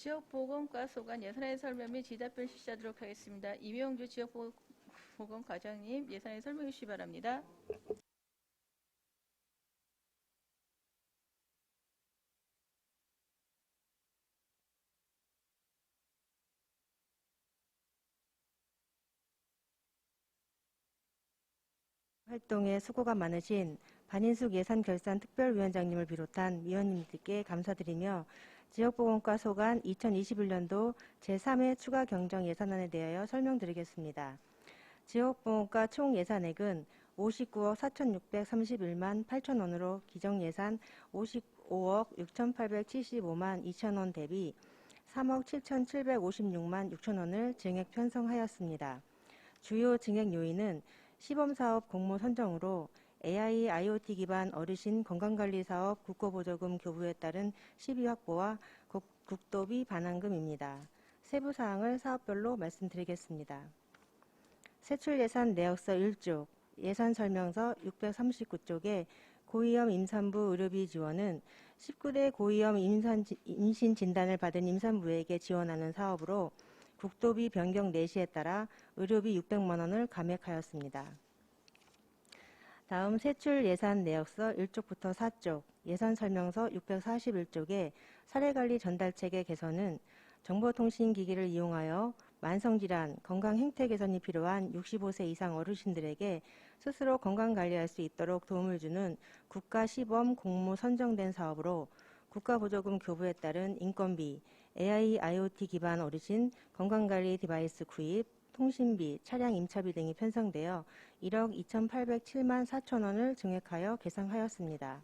지역보건과 소관 예산의 설명 및 지답변 실시하도록 하겠습니다. 이명주 지역보건과장님 예산의 설명해 주시기 바랍니다. 활동에 수고가 많으신 반인숙 예산결산특별위원장님을 비롯한 위원님들께 감사드리며 지역보건과 소관 2021년도 제3회 추가 경정 예산안에 대하여 설명드리겠습니다. 지역보건과 총 예산액은 59억 4,631만 8천원으로 기정예산 55억 6,875만 2천원 대비 3억 7,756만 6천원을 증액 편성하였습니다. 주요 증액 요인은 시범사업 공모 선정으로 AI, IoT 기반 어르신 건강관리사업 국고보조금 교부에 따른 시비 확보와 국도비 반환금입니다. 세부사항을 사업별로 말씀드리겠습니다. 세출예산 내역서 1쪽, 예산설명서 639쪽에 고위험 임산부 의료비 지원은 19대 고위험 임신 진단을 받은 임산부에게 지원하는 사업으로 국도비 변경 내시에 따라 의료비 600만원을 감액하였습니다. 다음 세출 예산 내역서 1쪽부터 4쪽, 예산설명서 641쪽에 사례관리 전달체계 개선은 정보통신기기를 이용하여 만성질환, 건강 행태 개선이 필요한 65세 이상 어르신들에게 스스로 건강관리할 수 있도록 도움을 주는 국가시범 공모 선정된 사업으로 국가보조금 교부에 따른 인건비, AI, IoT 기반 어르신 건강관리 디바이스 구입, 통신비, 차량 임차비 등이 편성되어 1억 2,807만 4천원을 증액하여 계상하였습니다.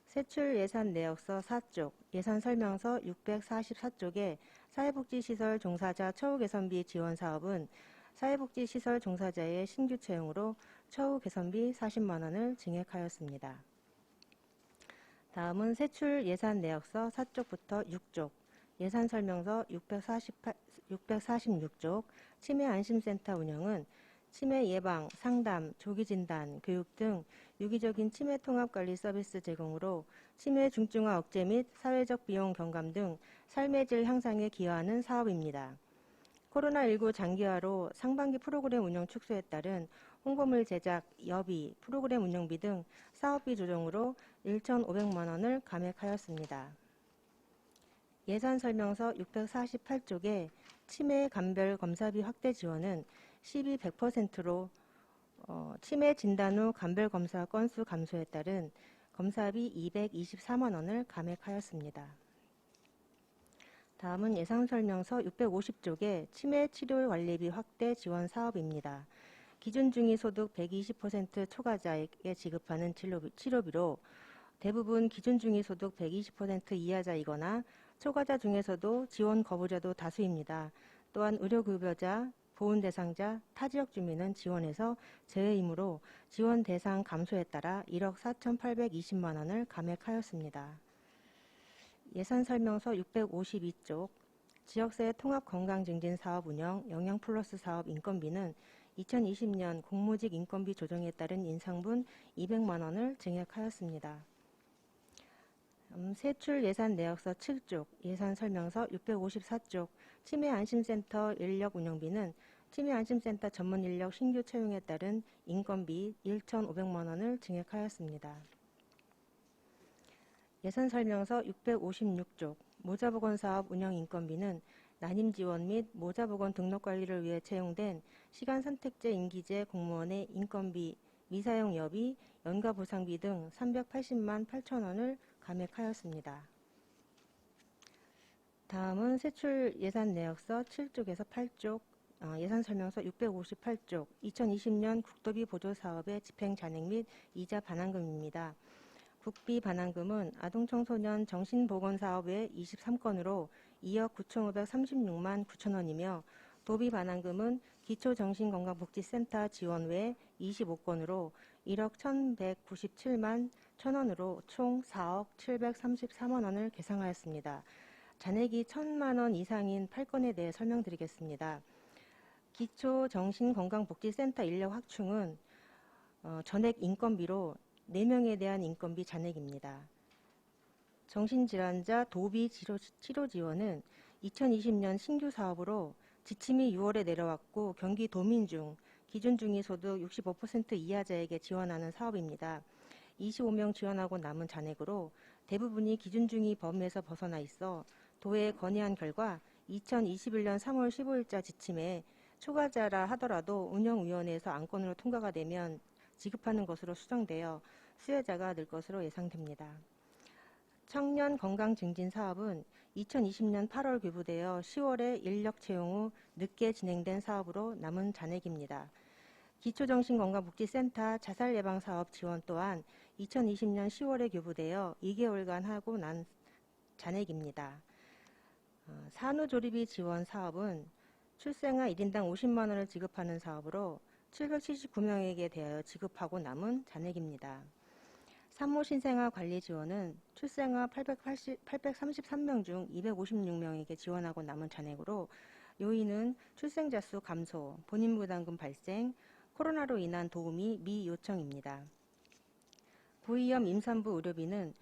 세출 예산 내역서 4쪽, 예산설명서 644쪽에 사회복지시설 종사자 처우 개선비 지원 사업은 사회복지시설 종사자의 신규 채용으로 처우 개선비 40만원을 증액하였습니다. 다음은 세출 예산 내역서 4쪽부터 6쪽, 예산설명서 646쪽, 치매안심센터 운영은 치매 예방, 상담, 조기진단, 교육 등 유기적인 치매 통합관리 서비스 제공으로 치매 중증화 억제 및 사회적 비용 경감 등 삶의 질 향상에 기여하는 사업입니다. 코로나19 장기화로 상반기 프로그램 운영 축소에 따른 홍보물 제작, 여비, 프로그램 운영비 등 사업비 조정으로 1,500만원을 감액하였습니다. 예산설명서 648쪽에 치매 감별 검사비 확대 지원은 시비 100%로 치매 진단 후 감별 검사 건수 감소에 따른 검사비 224만원을 감액하였습니다. 다음은 예산설명서 650쪽에 치매 치료관리비 확대 지원 사업입니다. 기준중위소득 120% 초과자에게 지급하는 치료비로 대부분 기준중위소득 120% 이하자이거나 초과자 중에서도 지원 거부자도 다수입니다. 또한 의료급여자, 보훈 대상자, 타지역 주민은 지원에서 제외이므로 지원 대상 감소에 따라 1억 4,820만원을 감액하였습니다. 예산설명서 652쪽, 지역사회 통합건강증진사업 운영 영양플러스 사업 인건비는 2020년 공무직 인건비 조정에 따른 인상분 200만원을 증액하였습니다. 세출 예산 내역서 7쪽, 예산설명서 654쪽, 치매안심센터 인력 운영비는 치매안심센터 전문 인력 신규 채용에 따른 인건비 1,500만원을 증액하였습니다. 예산설명서 656쪽, 모자보건사업 운영 인건비는 난임지원 및 모자보건 등록관리를 위해 채용된 시간선택제 임기제 공무원의 인건비, 미사용 여비, 연가보상비 등 380만 8천원을 감액하였습니다. 다음은 세출 예산 내역서 7쪽에서 8쪽, 예산설명서 658쪽, 2020년 국도비 보조사업의 집행잔액 및 이자 반환금입니다. 국비 반환금은 아동청소년 정신보건사업의 23건으로 2억 9,536만 9천원이며 도비 반환금은 기초정신건강복지센터 지원 외 25건으로 1억 1,197만 1천원으로 총 4억 734만원을 계상하였습니다. 잔액이 1,000만원 이상인 8건에 대해 설명드리겠습니다. 기초정신건강복지센터 인력 확충은 전액 인건비로 4명에 대한 인건비 잔액입니다. 정신질환자 도비 치료 지원은 2020년 신규 사업으로 지침이 6월에 내려왔고 경기 도민 중 기준 중위소득 65% 이하자에게 지원하는 사업입니다. 25명 지원하고 남은 잔액으로 대부분이 기준 중위 범위에서 벗어나 있어 도에 건의한 결과 2021년 3월 15일자 지침에 초과자라 하더라도 운영위원회에서 안건으로 통과가 되면 지급하는 것으로 수정되어 수혜자가 늘 것으로 예상됩니다. 청년 건강 증진 사업은 2020년 8월 교부되어 10월에 인력 채용 후 늦게 진행된 사업으로 남은 잔액입니다. 기초정신건강복지센터 자살예방사업 지원 또한 2020년 10월에 교부되어 2개월간 하고 난 잔액입니다. 산후조리비 지원 사업은 출생아 1인당 50만 원을 지급하는 사업으로 779명에게 대하여 지급하고 남은 잔액입니다. 산모신생아 관리 지원은 출생아 833명 중 256명에게 지원하고 남은 잔액으로 요인은 출생자 수 감소, 본인 부담금 발생, 코로나로 인한 도움이 미요청입니다. 고위험 임산부 의료비는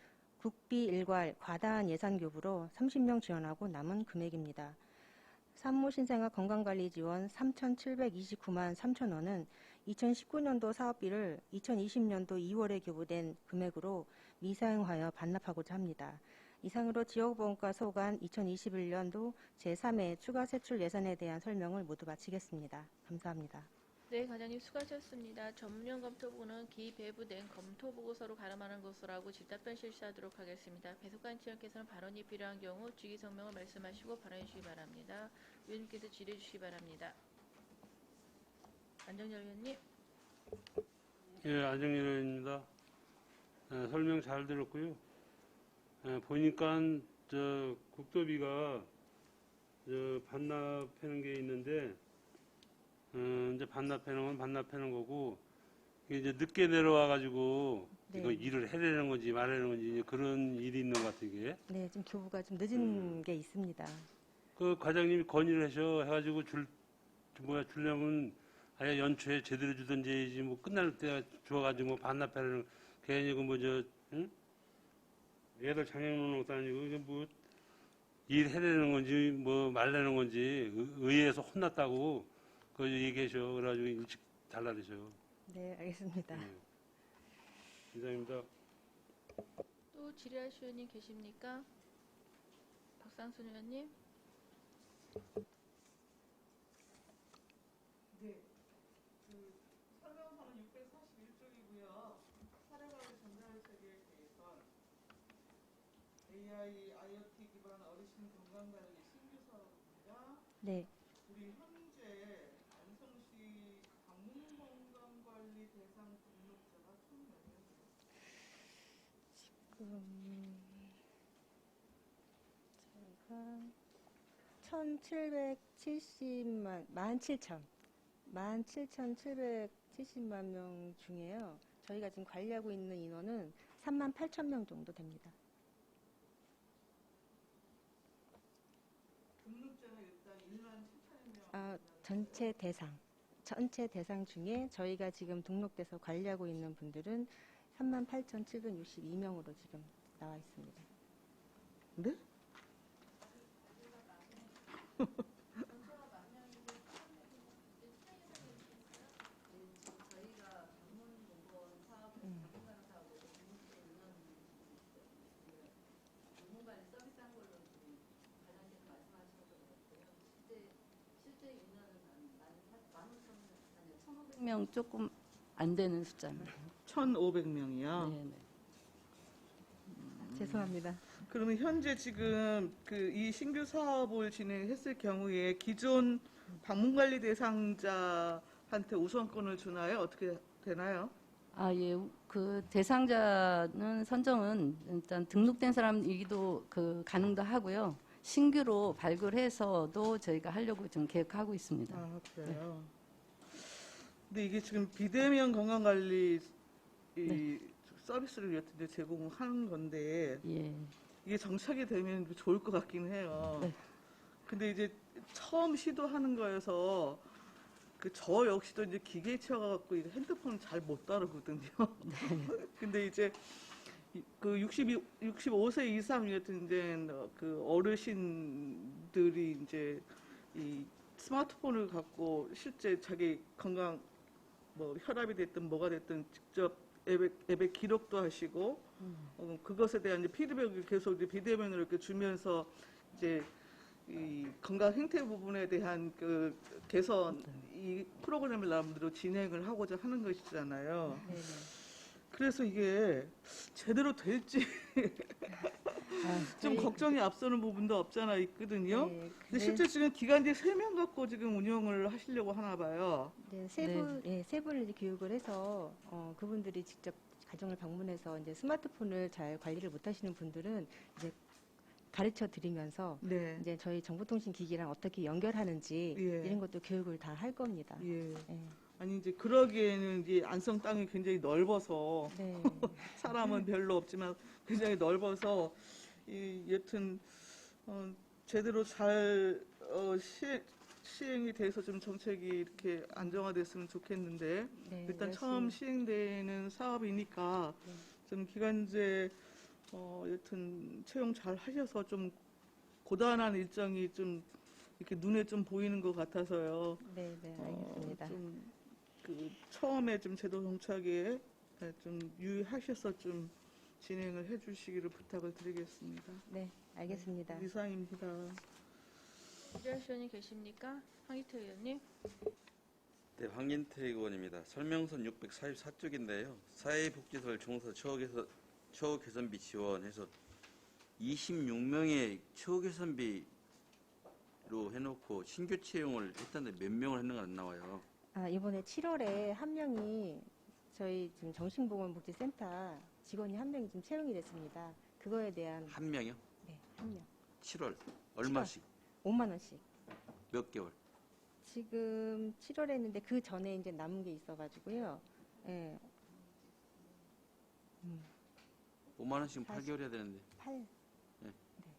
국비 일괄 과다한 예산 교부로 30명 지원하고 남은 금액입니다. 산모신생아 건강관리 지원 3,729만 3천 원은 2019년도 사업비를 2020년도 2월에 교부된 금액으로 미사용하여 반납하고자 합니다. 이상으로 지역보험과 소관 2021년도 제3회 추가 세출 예산에 대한 설명을 모두 마치겠습니다. 감사합니다. 네, 과장님 수고하셨습니다. 전면 검토 부분은 기배부된 검토 보고서로 가름하는 것으로 하고 질답변 실시하도록 하겠습니다. 배석관 지원께서는 발언이 필요한 경우 주기 성명을 말씀하시고 발언해 주시기 바랍니다. 위원님께서 질의해 주시기 바랍니다. 안정열 위원님. 예, 안정열 의원입니다. 설명 잘 들었고요. 보니까 국도비가 반납하는 게 있는데 이제 반납하는 건 반납하는 거고 이게 이제 늦게 내려와 가지고 네. 이거 일을 해내는 건지 말하는 건지 그런 일이 있는 것 같아요, 이게. 네, 좀 교부가 좀 늦은 게 있습니다. 그 과장님이 건의를 해가지고 주려면 아예 연초에 제대로 주든지 해야지 뭐 끝날 때 줘가지고 뭐 반납하는 괜히 응? 애들 장애 놓는 것도 아니고 이게 뭐 일 해내는 건지 뭐 말내는 건지 의회에서 혼났다고 그 얘기하셔. 그래가지고 일찍 달라르셔. 네, 알겠습니다. 이상입니다. 또 질의하실 의원님 계십니까? 박상순 의원님. 네, 설명서는 641쪽이고요. 사례관리 전자체계 개선, AI, IoT 기반 어르신 건강관리 신규 사업입니다. 네, 우리 현재 안성시 방문건강관리 대상 등록자가 총 몇 명이에요? 저희가 17,770만 명 중에요. 저희가 지금 관리하고 있는 인원은 38,000명 정도 됩니다. 등록자는 일단 1만 7천여 명. 전체 대상 중에 저희가 지금 등록돼서 관리하고 있는 분들은 38,762명으로 지금 나와 있습니다. 네? 명 조금 안 되는 숫자입니다. 1,500명이요. 네, 네. 죄송합니다. 그러면 현재 지금 이 신규 사업을 진행했을 경우에 기존 방문관리 대상자한테 우선권을 주나요? 어떻게 되나요? 아, 예. 그 대상자는 선정은 일단 등록된 사람이기도 가능도 하고요. 신규로 발굴해서도 저희가 하려고 좀 계획하고 있습니다. 아, 그래요. 근데 이게 지금 비대면 건강관리 서비스를 여튼 제공하는 건데 예. 이게 정착이 되면 좋을 것 같긴 해요. 네. 근데 이제 처음 시도하는 거여서 저 역시도 이제 기계에 치여갖고 핸드폰 잘 못 다루거든요. 근데 이제 그 65세 이상 여튼 이제 그 어르신들이 이제 이 스마트폰을 갖고 실제 자기 건강 뭐 혈압이 됐든 뭐가 됐든 직접 앱에 기록도 하시고 그것에 대한 이제 피드백을 계속 이제 비대면으로 이렇게 주면서 이제 이 건강 행태 부분에 대한 그 개선 이 프로그램을 나름대로 진행을 하고자 하는 것이잖아요. 네네. 그래서 이게 제대로 될지 좀 저희- 걱정이 앞서는 부분도 없잖아 있거든요. 네, 근데 실제 지금 기간제 3명 갖고 지금 운영을 하시려고 하나 봐요. 네, 세 분을 이제 교육을 해서 그분들이 직접 가정을 방문해서 이제 스마트폰을 잘 관리를 못하시는 분들은 이제 가르쳐 드리면서 네. 이제 저희 정보통신기기랑 어떻게 연결하는지 예. 이런 것도 교육을 다 할 겁니다. 예. 예. 아니 이제 그러기에는 이제 안성 땅이 굉장히 넓어서 네. 사람은 별로 없지만 굉장히 넓어서 여튼 제대로 잘 시행이 돼서 좀 정책이 이렇게 안정화됐으면 좋겠는데 네, 일단 열심히- 처음 시행되는 사업이니까 네. 좀 기간제 여튼 채용 잘 하셔서 좀 고단한 일정이 좀 이렇게 눈에 좀 보이는 것 같아서요. 네, 네, 알겠습니다. 좀 그 처음에 좀 제도 정착에 좀 유의하셔서 좀 진행을 해주시기를 부탁을 드리겠습니다. 네, 알겠습니다. 이상입니다. 질의하실 의원님 계십니까? 황희태 의원님. 네, 황인태 의원입니다. 설명선 644쪽인데요. 사회복지설 종사 처우 개선비 지원해서 26명의 처우 개선비로 해놓고 신규 채용을 했다는데 몇 명을 했는가 안 나와요. 이번에 7월에 한 명이 저희 지금 정신보건복지센터 직원이 한 명이 좀 채용이 됐습니다. 그거에 대한 한 명이요? 네, 한 명. 7월 얼마씩? 5만 원씩. 몇 개월? 지금 7월에 했는데 그 전에 이제 남은 게 있어가지고요. 예, 5만 원씩은 8개월 해야 되는데 8.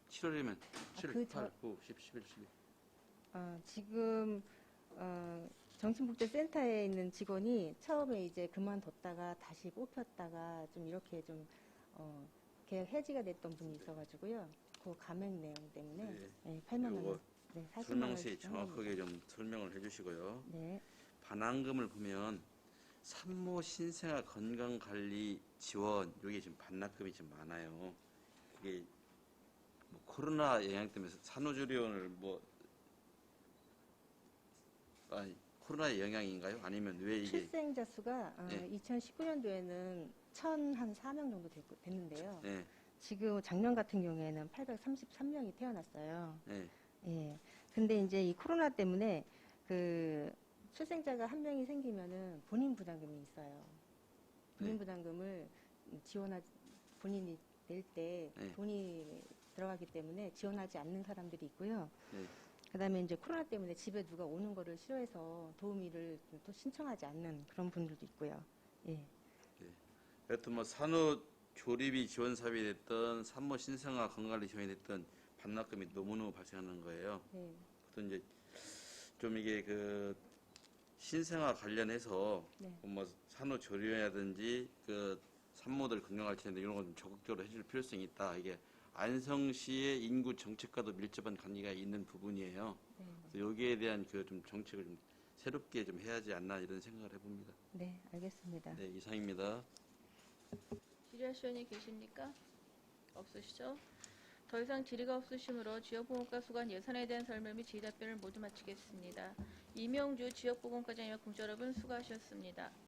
7월이면 7, 그 8, 9, 10, 11, 12. 지금 정신복지센터에 있는 직원이 처음에 이제 그만뒀다가 다시 뽑혔다가 좀 이렇게 좀 계약 해지가 됐던 분이 있어가지고요. 그 감액 내용 때문에 네. 네, 8만 원. 요거 네, 40만 설명 원. 시 정확하게 좀 설명을 해주시고요. 네, 반환금을 보면 산모 신생아 건강관리 지원 여기 지금 반납금이 좀 많아요. 그게 뭐 코로나 영향 때문에 산후조리원을 코로나의 영향인가요? 아니면 왜 이게 출생자 수가 네. 2019년도에는 1,004명 정도 됐는데요. 네, 지금 작년 같은 경우에는 833명이 태어났어요. 네, 예. 근데 이제 이 코로나 때문에 그 출생자가 한 명이 생기면은 본인 부담금이 있어요. 본인 네. 부담금을 본인이 낼 때 네. 돈이 들어가기 때문에 지원하지 않는 사람들이 있고요. 네. 그다음에 이제 코로나 때문에 집에 누가 오는 거를 싫어해서 도우미를 또 신청하지 않는 그런 분들도 있고요. 예. 여튼 뭐 산후조리비 지원 사업이 됐던 산모 신생아 건강관리 지원이 됐던 반납금이 너무너무 발생하는 거예요. 네. 보통 이제 좀 이게 그 신생아 관련해서 네. 뭐 산후조리원이라든지 그 산모들 건강관리 이런 거 좀 적극적으로 해줄 필요성이 있다. 이게 안성시의 인구 정책과도 밀접한 관계가 있는 부분이에요. 네. 그래서 여기에 대한 그 좀 정책을 좀 새롭게 좀 해야지 않나 이런 생각을 해봅니다. 네, 알겠습니다. 네, 이상입니다. 질의하실 의원님 계십니까? 없으시죠? 더 이상 질의가 없으시므로 지역보건과 수관 예산에 대한 설명 및 질의 답변을 모두 마치겠습니다. 이명주 지역보건과장님과 공자 여러분 수고하셨습니다.